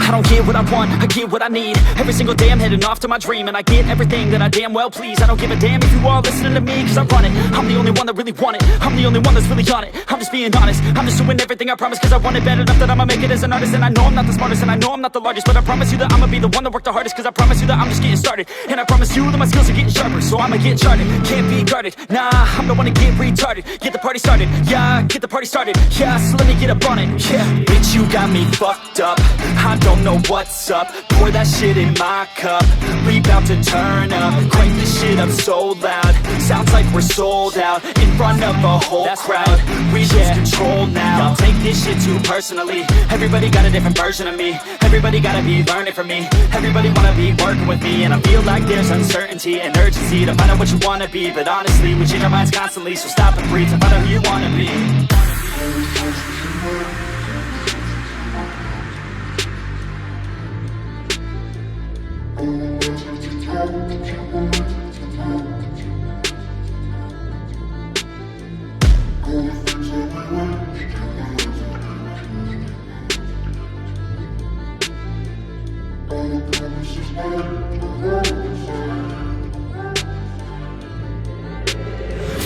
I don't get what I want, I get what I need. Every single day I'm heading off to my dream, and I get everything that I damn well please. I don't give a damn if you all listening to me, cause I run it. I'm the only one that really want it, I'm the only one that's really on it. I'm just being honest, I'm just doing everything I promise, cause I want it bad enough that I'ma make it as an artist. And I know I'm not the smartest, and I know I'm not the largest, but I promise you that I'ma be the one that worked the hardest. Cause I promise you that I'm just getting started, and I promise you that my skills are getting sharper. So I'ma get charted, can't be guarded. Nah, I'm the one to get retarded. Get the party started, yeah, get the party started. Yeah, so let me get up on it, yeah. Bitch, you got me fucked up, I don't know what's up. Pour that shit in my cup, we bout to turn up. Crank this shit up so loud, sounds like we're sold out. In front of a whole crowd, we lose control now. Y'all take this shit too personally. Everybody got a different version of me, everybody gotta be learning from me. Everybody wanna be working with me, and I feel like there's uncertainty and urgency to find out what you wanna be. But honestly, we change our minds constantly, so stop and breathe to find out who you wanna be.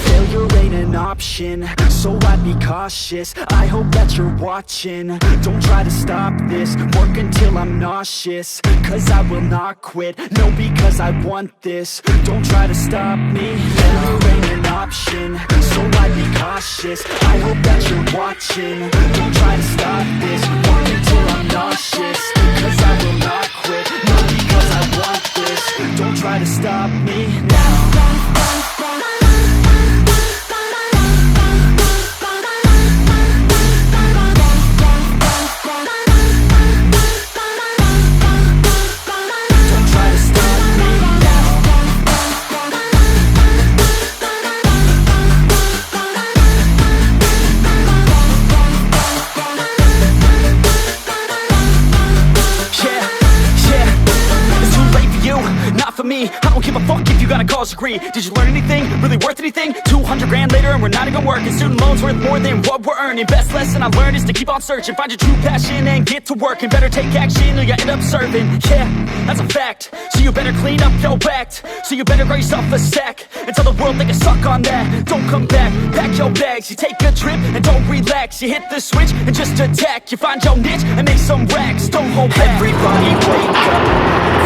Failure ain't an option, so I'd be cautious. I hope that you're watching, don't try to stop this. Work until I'm nauseous, cause I will not quit. No, because I want this, don't try to stop me. Failure ain't an option, so I'd be cautious. I hope that you're watching, don't try to stop this. Work until I'm nauseous, cause I will not quit. No, because I want this, don't try to stop me now. Me, I don't give a fuck if you got a college degree. Did you learn anything? Really worth anything? 200 grand later and we're not even working. Student loans worth more than what we're earning. Best lesson I learned is to keep on searching. Find your true passion and get to work. And better take action or you end up serving. Yeah, that's a fact. So you better clean up your act. So you better grow yourself a sack and tell the world they can suck on that. Don't come back, pack your bags. You take a trip and don't relax. You hit the switch and just attack. You find your niche and make some racks. Don't hold back. Everybody wake up,